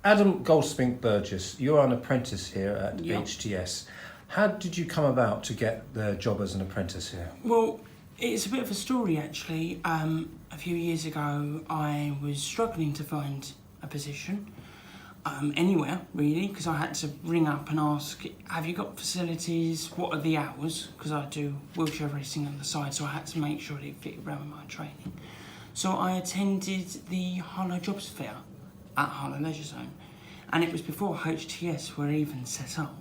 Adam Goldspink-Burgess, you're an apprentice here at Yep. HTS. How did you come about to get the job as an apprentice here? Well, it's a bit of a story actually. A few years ago, I was struggling to find a position anywhere really, because I had to ring up and ask, have you got facilities? What are the hours? Because I do wheelchair racing on the side, so I had to make sure it fit around my training. So I attended the Harlow Jobs Fair at Harlow Leisure Zone, and it was before HTS were even set up.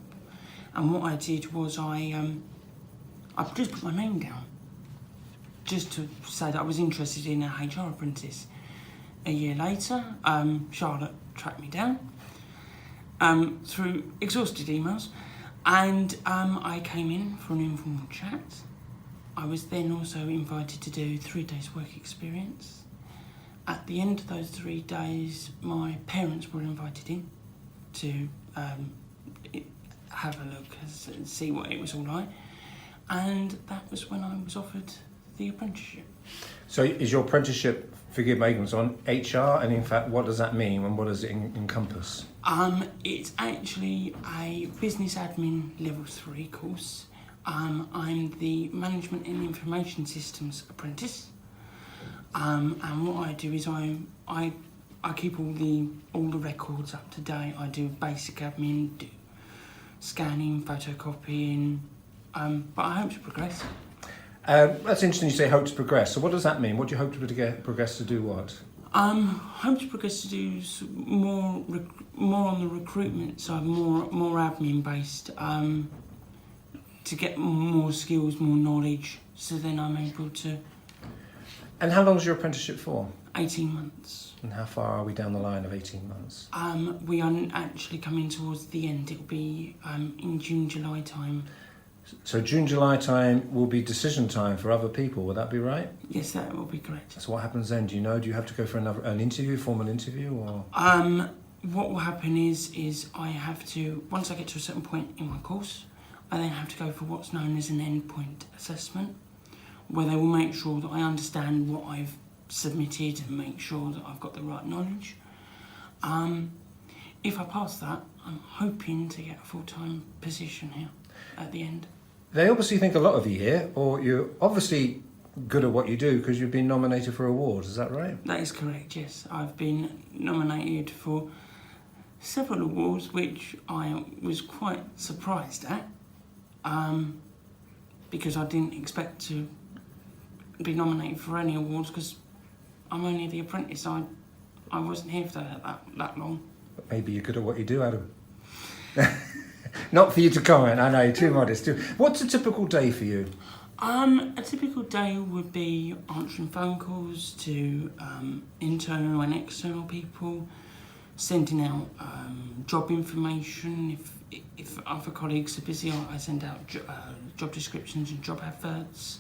And what I did was I just put my name down, just to say that I was interested in a HR apprentice. A year later, Charlotte tracked me down through exhausted emails, and I came in for an informal chat. I was then also invited to do 3 days work experience. At the end of those 3 days, my parents were invited in to have a look and see what it was all like, and that was when I was offered the apprenticeship. So is your apprenticeship, forgive my ignorance, on HR, and in fact what does that mean and what does it encompass? It's actually a business admin level 3 course. I'm the management and information systems apprentice, and what I do is I keep all the records up to date. I do basic admin, do scanning, photocopying, but I hope to progress. That's interesting you say hope to progress. So what does that mean? What do you hope to progress to do what? Hope to progress to do more on the recruitment side, more admin based, to get more skills, more knowledge, so then I'm able to. And how long is your apprenticeship for? 18 months. And how far are we down the line of 18 months? We are actually coming towards the end. It'll be in June, July time. So June, July time will be decision time for other people, would that be right? Yes, that will be correct. So what happens then? Do you know? Do you have to go for an interview, formal interview, or? What will happen is I have to, once I get to a certain point in my course, I then have to go for what's known as an endpoint assessment, where they will make sure that I understand what I've submitted and make sure that I've got the right knowledge. If I pass that, I'm hoping to get a full-time position here at the end. They obviously think a lot of you here, or you're obviously good at what you do because you've been nominated for awards, is that right? That is correct, yes. I've been nominated for several awards, which I was quite surprised at, because I didn't expect to be nominated for any awards, because I'm only the apprentice. I wasn't here for that long. But maybe you're good at what you do, Adam. Not for you to comment, I know, you're too modest. What's a typical day for you? A typical day would be answering phone calls to internal and external people, sending out job information. If other colleagues are busy, I send out job descriptions and job adverts.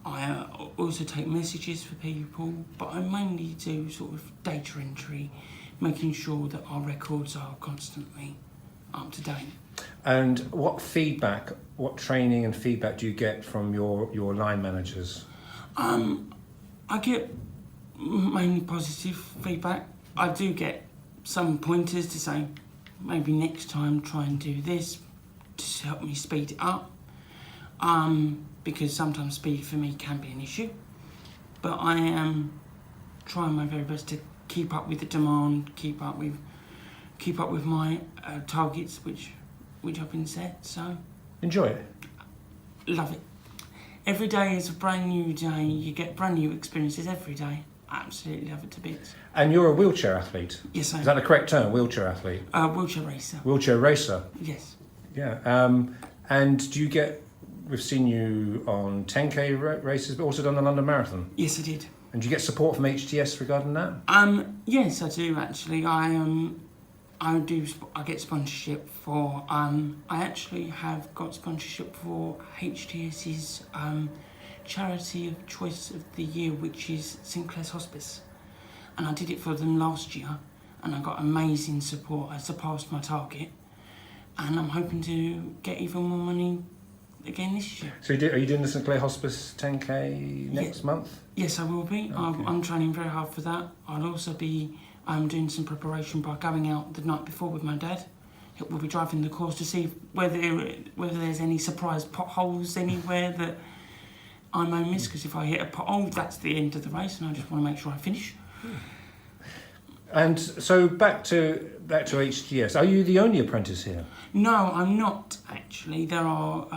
I also take messages for people, but I mainly do sort of data entry, making sure that our records are constantly up to date. And what feedback, what training and feedback do you get from your line managers? I get mainly positive feedback. I do get some pointers to say, maybe next time try and do this to help me speed it up. Because sometimes speed for me can be an issue. But I am trying my very best to keep up with the demand, keep up with my targets, which have been set. So enjoy it. Love it. Every day is a brand new day. You get brand new experiences every day. I absolutely love it to bits. And you're a wheelchair athlete? Yes, I am. Is that the correct term, wheelchair athlete? Wheelchair racer. Wheelchair racer? Yes. Yeah. And do you get, we've seen you on 10k races, but also done the London Marathon? Yes, I did. And do you get support from HTS regarding that? Yes, I do actually. I get sponsorship for. I actually have got sponsorship for HTS's charity of choice of the year, which is St Clair's Hospice, and I did it for them last year, and I got amazing support. I surpassed my target, and I'm hoping to get even more money again this year. So are you doing the St Clair Hospice 10k next month? Yes, I will be. Okay. I'm training very hard for that. I'll also be I'm doing some preparation by going out the night before with my dad. We'll be driving the course to see whether there's any surprise potholes anywhere that I may miss, because if I hit a pothole, that's the end of the race, and I just want to make sure I finish. And so back to HTS. Are you the only apprentice here? No, I'm not actually. There are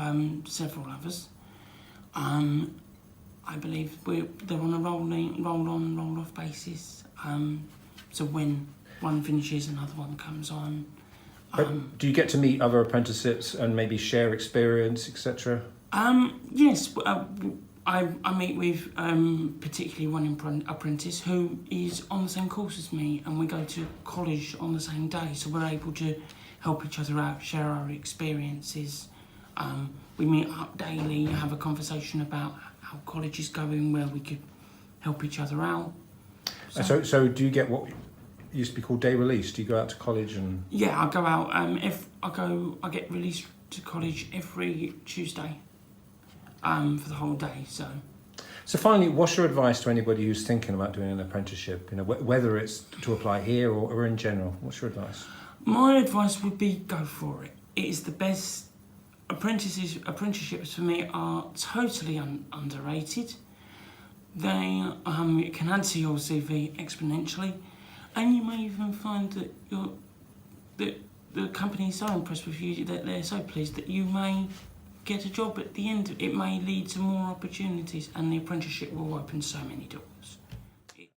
several others. I believe they're on a roll-on, roll-off basis. So when one finishes, another one comes on. Do you get to meet other apprentices and maybe share experience, etc.? Yes, I meet with particularly one apprentice who is on the same course as me, and we go to college on the same day, so we're able to help each other out, share our experiences. We meet up daily, have a conversation about how college is going, where we could help each other out. So do you get what used to be called day release? Do you go out to college and? Yeah, I go out. I get released to college every Tuesday. For the whole day. So finally, what's your advice to anybody who's thinking about doing an apprenticeship? You know, whether it's to apply here or in general. What's your advice? My advice would be go for it. It is the best. Apprenticeships for me are totally underrated. They can add to your CV exponentially, and you may even find that the company is so impressed with you that they're so pleased that you may get a job at the end. It may lead to more opportunities, and the apprenticeship will open so many doors.